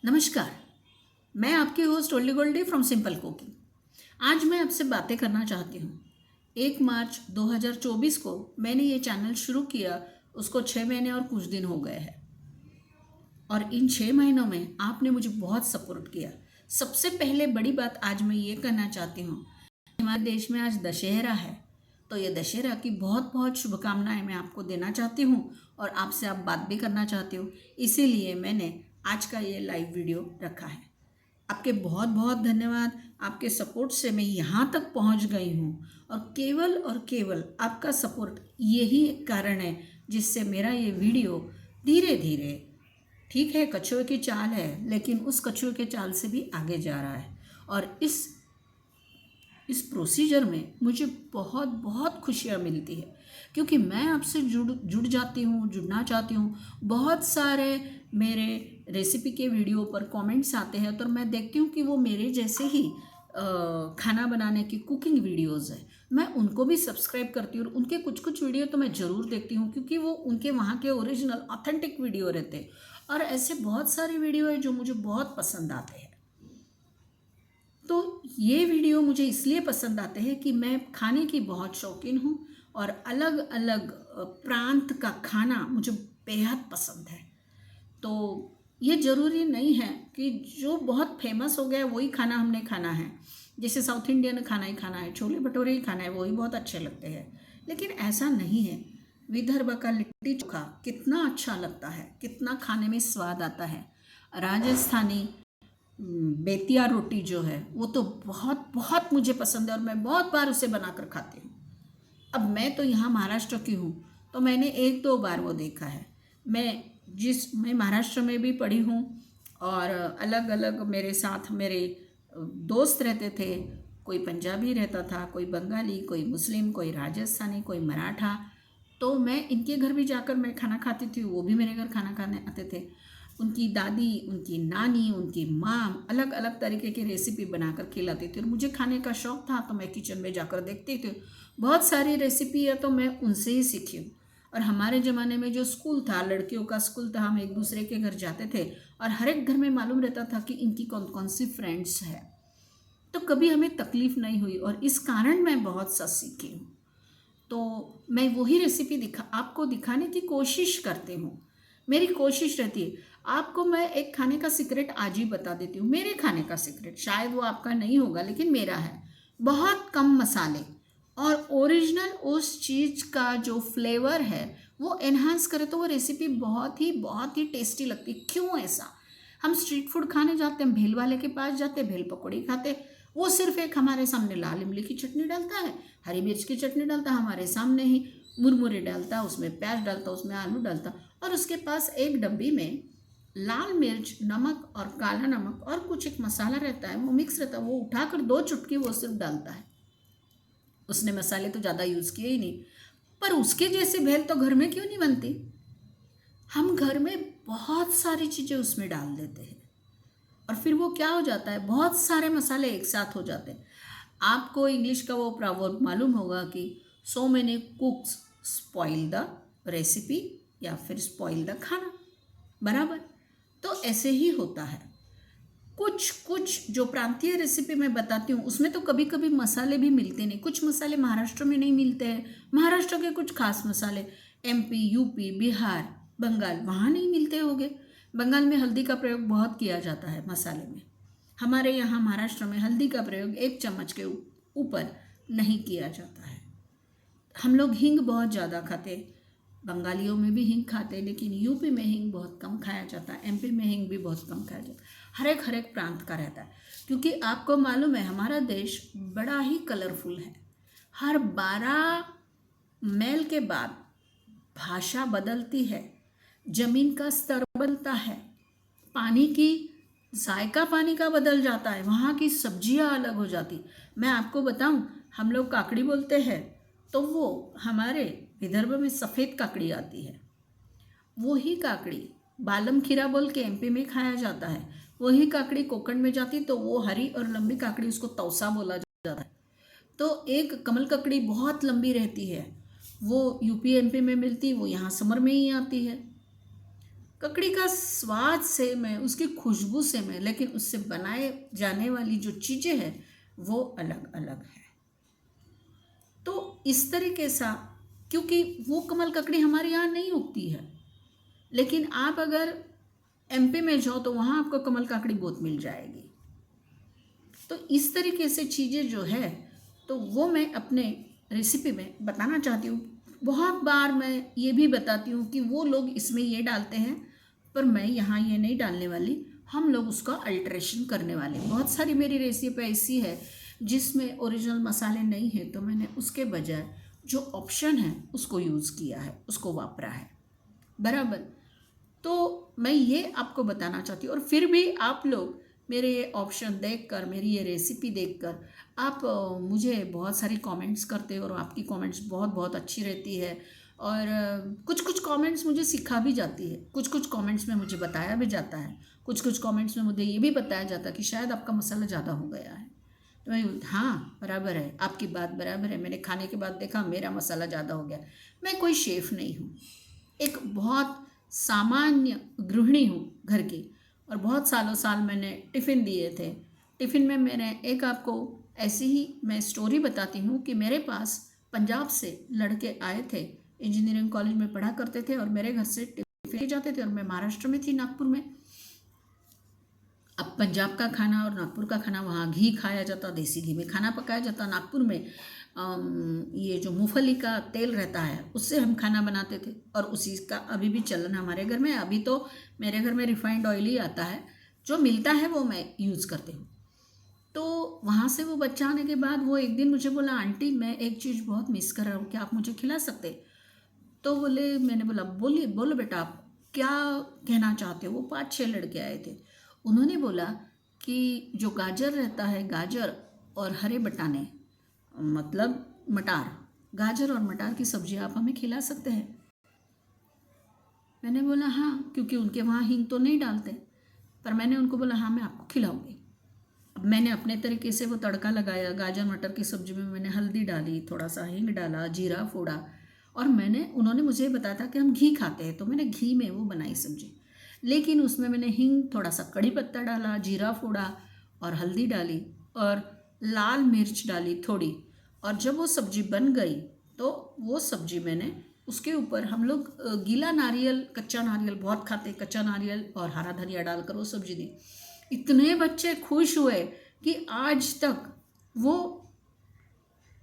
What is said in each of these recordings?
नमस्कार। मैं आपकी host oldie goldie from simple cooking. आज मैं आपसे बातें करना चाहती हूँ। 1 मार्च 2024 को मैंने ये चैनल शुरू किया, उसको 6 महीने और कुछ दिन हो गए हैं। और इन 6 महीनों में आपने मुझे बहुत सपोर्ट किया। सबसे पहले बड़ी बात आज मैं ये कहना चाहती हूँ, हमारे देश में आज दशहरा है, तो ये दशहरा की बहुत बहुत शुभकामनाएं मैं आपको देना चाहती हूँ और आपसे आप बात भी करना चाहती हूँ। इसीलिए मैंने आज का ये लाइव वीडियो रखा है। आपके बहुत बहुत धन्यवाद। आपके सपोर्ट से मैं यहाँ तक पहुँच गई हूँ और केवल आपका सपोर्ट यही एक कारण है जिससे मेरा ये वीडियो धीरे धीरे, ठीक है कछुए की चाल है, लेकिन उस कछुए के चाल से भी आगे जा रहा है। और इस प्रोसीजर में मुझे बहुत बहुत खुशियाँ मिलती है क्योंकि मैं आपसे जुड़ जाती हूँ, जुड़ना चाहती हूँ। बहुत सारे मेरे रेसिपी के वीडियो पर कमेंट्स आते हैं तो मैं देखती हूँ कि वो मेरे जैसे ही खाना बनाने की कुकिंग वीडियोस है। मैं उनको भी सब्सक्राइब करती हूँ और उनके कुछ कुछ वीडियो तो मैं ज़रूर देखती हूँ क्योंकि वो उनके वहाँ के ओरिजिनल ऑथेंटिक वीडियो रहते हैं। और ऐसे बहुत सारे वीडियो है जो मुझे बहुत पसंद आते हैं। तो ये वीडियो मुझे इसलिए पसंद आते हैं कि मैं खाने की बहुत शौकीन हूँ और अलग अलग प्रांत का खाना मुझे बेहद पसंद है। तो ये ज़रूरी नहीं है कि जो बहुत फेमस हो गया वही खाना हमने खाना है। जैसे साउथ इंडियन खाना ही खाना है, छोले भटूरे ही खाना है, वही बहुत अच्छे लगते हैं, लेकिन ऐसा नहीं है। विदर्भ का लिट्टी चोखा कितना अच्छा लगता है, कितना खाने में स्वाद आता है। राजस्थानी बेतिया रोटी जो है वो तो बहुत बहुत मुझे पसंद है और मैं बहुत बार उसे बनाकर खाती हूँ। अब मैं तो यहाँ महाराष्ट्र की हूँ तो मैंने 1-2 बार वो देखा है। मैं महाराष्ट्र में भी पढ़ी हूँ और अलग अलग मेरे साथ मेरे दोस्त रहते थे। कोई पंजाबी रहता था, कोई बंगाली, कोई मुस्लिम, कोई राजस्थानी, कोई मराठा। तो मैं इनके घर भी जाकर मैं खाना खाती थी, वो भी मेरे घर खाना खाने आते थे। उनकी दादी, उनकी नानी, उनकी माँ अलग अलग तरीके की रेसिपी बनाकर खिलाती थी और मुझे खाने का शौक़ था तो मैं किचन में जाकर देखती थी। बहुत सारी रेसिपी है तो मैं उनसे ही सीखी हूँ। और हमारे ज़माने में जो स्कूल था, लड़कियों का स्कूल था, हम एक दूसरे के घर जाते थे और हर एक घर में मालूम रहता था कि इनकी कौन कौन सी फ्रेंड्स है। तो कभी हमें तकलीफ़ नहीं हुई और इस कारण मैं बहुत सा सीखी हूँ। तो मैं वही रेसिपी आपको दिखाने की कोशिश करती हूँ। मेरी कोशिश रहती है आपको मैं एक खाने का सीक्रेट आज ही बता देती हूँ। मेरे खाने का सीक्रेट शायद वो आपका नहीं होगा लेकिन मेरा है। बहुत कम मसाले और ओरिजिनल उस चीज़ का जो फ्लेवर है वो एनहांस करे तो वो रेसिपी बहुत ही टेस्टी लगती। क्यों ऐसा? हम स्ट्रीट फूड खाने जाते हैं, भेल वाले के पास जाते, भेल पकौड़ी खाते, वो सिर्फ एक हमारे सामने लाल इमली की चटनी डालता है, हरी मिर्च की चटनी डालता है, हमारे सामने ही मुरमुरे डालता है, उसमें प्याज डालता है, उसमें आलू डालता, और उसके पास एक डब्बी में लाल मिर्च, नमक और काला नमक और कुछ एक मसाला रहता है, वो मिक्स रहता है, वो उठाकर 2 चुटकी वो सिर्फ डालता है। उसने मसाले तो ज़्यादा यूज़ किए ही नहीं। पर उसके जैसे भेल तो घर में क्यों नहीं बनती? हम घर में बहुत सारी चीज़ें उसमें डाल देते हैं और फिर वो क्या हो जाता है, बहुत सारे मसाले एक साथ हो जाते हैं। आपको इंग्लिश का वो प्रॉवर्ब मालूम होगा कि so many कुक्स spoil the recipe या फिर स्पॉइल द खाना, बराबर। तो ऐसे ही होता है। कुछ कुछ जो प्रांतीय रेसिपी मैं बताती हूँ उसमें तो कभी कभी मसाले भी मिलते नहीं। कुछ मसाले महाराष्ट्र में नहीं मिलते हैं, महाराष्ट्र के कुछ खास मसाले एमपी, यूपी, बिहार, बंगाल वहाँ नहीं मिलते होंगे। बंगाल में हल्दी का प्रयोग बहुत किया जाता है मसाले में। हमारे यहाँ महाराष्ट्र में हल्दी का प्रयोग 1 चम्मच के ऊपर नहीं किया जाता है। हम लोग हींग बहुत ज़्यादा खाते, बंगालियों में भी हींग खाते, लेकिन यूपी में हींग बहुत कम खाया जाता है, एमपी में हींग भी बहुत कम खाया जाता है। हर एक प्रांत का रहता है क्योंकि आपको मालूम है हमारा देश बड़ा ही कलरफुल है। हर 12 मैल के बाद भाषा बदलती है, जमीन का स्तर बदलता है, पानी की जायका पानी का बदल जाता है, वहाँ की सब्जियाँ अलग हो जाती। मैं आपको बताऊं, हम लोग काकड़ी बोलते हैं तो वो हमारे विदर्भ में सफ़ेद काकड़ी आती है। वही काकड़ी बालम खीरा बोल के एमपी में खाया जाता है। वही काकड़ी कोकण में जाती तो वो हरी और लंबी काकड़ी, उसको तौसा बोला जाता है। तो एक कमल ककड़ी बहुत लंबी रहती है, वो यूपी एमपी में मिलती, वो यहाँ समर में ही आती है। ककड़ी का स्वाद से मैं, उसकी खुशबू से मैं, लेकिन उससे बनाए जाने वाली जो चीज़ें हैं वो अलग अलग है। तो इस तरीके सा, क्योंकि वो कमल ककड़ी हमारे यहाँ नहीं उगती है, लेकिन आप अगर एमपी में जाओ तो वहाँ आपको कमल ककड़ी बहुत मिल जाएगी। तो इस तरीके से चीज़ें जो है तो वो मैं अपने रेसिपी में बताना चाहती हूँ। बहुत बार मैं ये भी बताती हूँ कि वो लोग इसमें ये डालते हैं, पर मैं यहाँ ये नहीं डालने वाली, हम लोग उसका अल्ट्रेशन करने वाले। बहुत सारी मेरी रेसिपी ऐसी है जिसमें ओरिजिनल मसाले नहीं है, तो मैंने उसके बजाय जो ऑप्शन है उसको यूज़ किया है, उसको वापरा है, बराबर। तो मैं ये आपको बताना चाहती हूँ। और फिर भी आप लोग मेरे ये ऑप्शन देखकर, मेरी ये रेसिपी देखकर आप मुझे बहुत सारी कमेंट्स करते हो, और आपकी कमेंट्स बहुत बहुत अच्छी रहती है। और कुछ कुछ कमेंट्स मुझे सिखा भी जाती है, कुछ कुछ कमेंट्स में मुझे बताया भी जाता है, कुछ कुछ कमेंट्स में मुझे ये भी बताया जाता है कि शायद आपका मसाला ज़्यादा हो गया है। तो मैं हाँ, बराबर है, आपकी बात बराबर है, मैंने खाने के बाद देखा मेरा मसाला ज़्यादा हो गया। मैं कोई शेफ़ नहीं हूँ, एक बहुत सामान्य गृहिणी हूँ घर की, और बहुत सालों साल मैंने टिफ़िन दिए थे। टिफ़िन में मैंने एक आपको ऐसी ही मैं स्टोरी बताती हूँ कि मेरे पास पंजाब से लड़के आए थे, इंजीनियरिंग कॉलेज में पढ़ा करते थे, और मेरे घर से टिफ़िन ले जाते थे, और मैं महाराष्ट्र में थी, नागपुर में। अब पंजाब का खाना और नागपुर का खाना, वहाँ घी खाया जाता, देसी घी में खाना पकाया जाता। नागपुर में ये जो मूंगफली का तेल रहता है उससे हम खाना बनाते थे, और उसी का अभी भी चलन हमारे घर में है। अभी तो मेरे घर में रिफाइंड ऑयल ही आता है, जो मिलता है वो मैं यूज़ करती हूँ। तो वहाँ से वो बच्चा आने के बाद वो एक दिन मुझे बोला, आंटी मैं एक चीज़ बहुत मिस कर रहा हूँ, क्या आप मुझे खिला सकते? तो बोले, मैंने बोला बोलिए, बोलो बेटा आप क्या कहना चाहते हो। वो 5-6 लड़के आए थे। उन्होंने बोला कि जो गाजर रहता है, गाजर और हरे बटाने, मतलब मटार, गाजर और मटार की सब्जी आप हमें खिला सकते हैं? मैंने बोला हाँ, क्योंकि उनके वहाँ हींग तो नहीं डालते, पर मैंने उनको बोला हाँ मैं आपको खिलाऊंगी। अब मैंने अपने तरीके से वो तड़का लगाया। गाजर मटर की सब्जी में मैंने हल्दी डाली, थोड़ा सा हींग डाला, जीरा फोड़ा, और उन्होंने मुझे बताया था कि हम घी खाते हैं, तो मैंने घी में वो बनाई सब्जी। लेकिन उसमें मैंने हींग, थोड़ा सा कड़ी पत्ता डाला, जीरा फोड़ा और हल्दी डाली, और लाल मिर्च डाली थोड़ी। और जब वो सब्जी बन गई तो वो सब्जी मैंने उसके ऊपर, हम लोग गीला नारियल, कच्चा नारियल बहुत खाते, कच्चा नारियल और हरा धनिया डालकर वो सब्जी दी। इतने बच्चे खुश हुए कि आज तक वो,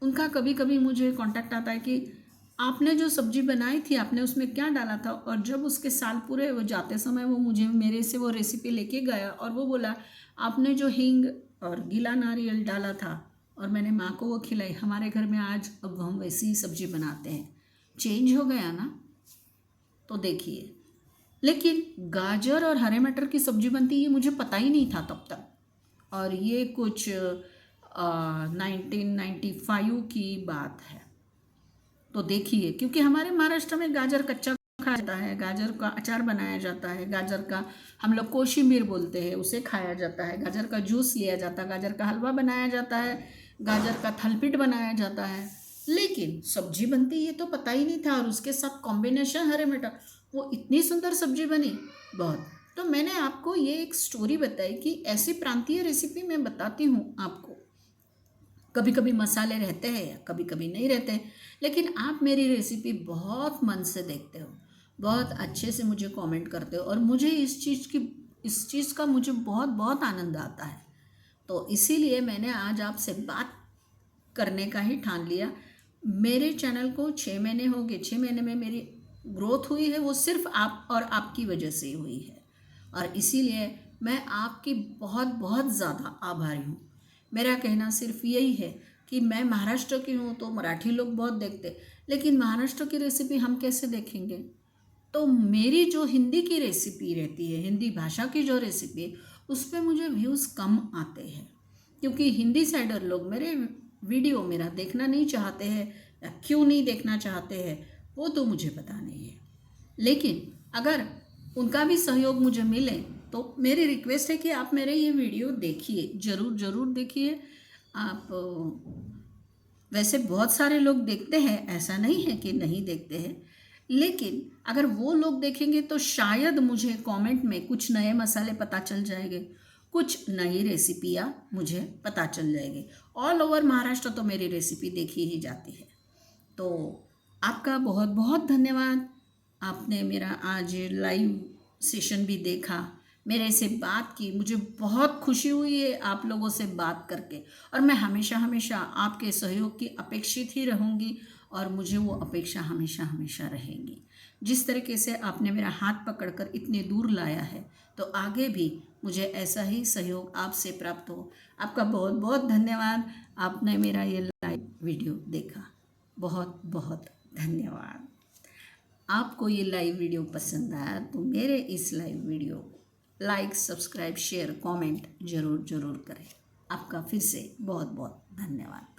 उनका कभी कभी मुझे कांटेक्ट आता है कि आपने जो सब्जी बनाई थी आपने उसमें क्या डाला था। और जब उसके साल पूरे वो जाते समय वो मुझे, मेरे से वो रेसिपी लेके गया, और वो बोला आपने जो हींग और गीला नारियल डाला था और मैंने माँ को वो खिलाई, हमारे घर में आज अब हम वैसी ही सब्जी बनाते हैं। चेंज हो गया ना। तो देखिए, लेकिन गाजर और हरे मटर की सब्जी बनती ये मुझे पता ही नहीं था तब तक, और ये कुछ 1995 की बात है। तो देखिए, क्योंकि हमारे महाराष्ट्र में गाजर कच्चा खाया जाता है, गाजर का अचार बनाया जाता है, गाजर का हम लोग कोशिमीर बोलते हैं, उसे खाया जाता है, गाजर का जूस लिया जाता है, गाजर का हलवा बनाया जाता है, गाजर का थलपिट बनाया जाता है। लेकिन सब्जी बनती ये तो पता ही नहीं था, और उसके साथ कॉम्बिनेशन हरे मटर, वो इतनी सुंदर सब्जी बनी बहुत। तो मैंने आपको ये एक स्टोरी बताई कि ऐसी प्रांतीय रेसिपी मैं बताती हूँ आपको। कभी कभी मसाले रहते हैं या कभी कभी नहीं रहते हैं, लेकिन आप मेरी रेसिपी बहुत मन से देखते हो, बहुत अच्छे से मुझे कमेंट करते हो, और मुझे इस चीज़ का मुझे बहुत बहुत आनंद आता है। तो इसीलिए मैंने आज आपसे बात करने का ही ठान लिया। मेरे चैनल को 6 महीने हो गए, 6 महीने में मेरी ग्रोथ हुई है, वो सिर्फ आप और आपकी वजह से हुई है, और इसीलिए मैं आपकी बहुत बहुत ज़्यादा आभारी हूँ। मेरा कहना सिर्फ यही है कि मैं महाराष्ट्र की हूँ तो मराठी लोग बहुत देखते, लेकिन महाराष्ट्र की रेसिपी हम कैसे देखेंगे? तो मेरी जो हिंदी की रेसिपी रहती है, हिंदी भाषा की जो रेसिपी है, उस पर मुझे व्यूज़ कम आते हैं, क्योंकि हिंदी साइडर लोग मेरे वीडियो मेरा देखना नहीं चाहते हैं, या क्यों नहीं देखना चाहते हैं वो तो मुझे पता नहीं है। लेकिन अगर उनका भी सहयोग मुझे मिले तो मेरी रिक्वेस्ट है कि आप मेरे ये वीडियो देखिए, ज़रूर ज़रूर देखिए आप। वैसे बहुत सारे लोग देखते हैं, ऐसा नहीं है कि नहीं देखते हैं, लेकिन अगर वो लोग देखेंगे तो शायद मुझे कमेंट में कुछ नए मसाले पता चल जाएंगे, कुछ नई रेसिपियाँ मुझे पता चल जाएगी। ऑल ओवर महाराष्ट्र तो मेरी रेसिपी देखी ही जाती है। तो आपका बहुत बहुत धन्यवाद। आपने मेरा आज लाइव सेशन भी देखा, मेरे से बात की, मुझे बहुत खुशी हुई है आप लोगों से बात करके। और मैं हमेशा हमेशा आपके सहयोग की अपेक्षित ही रहूँगी और मुझे वो अपेक्षा हमेशा हमेशा रहेगी। जिस तरीके से आपने मेरा हाथ पकड़कर इतने दूर लाया है, तो आगे भी मुझे ऐसा ही सहयोग आपसे प्राप्त हो। आपका बहुत बहुत धन्यवाद। आपने मेरा ये लाइव वीडियो देखा, बहुत बहुत धन्यवाद। आपको ये लाइव वीडियो पसंद आया तो मेरे इस लाइव वीडियो को लाइक, सब्सक्राइब, शेयर, कमेंट ज़रूर ज़रूर करें। आपका फिर से बहुत बहुत धन्यवाद।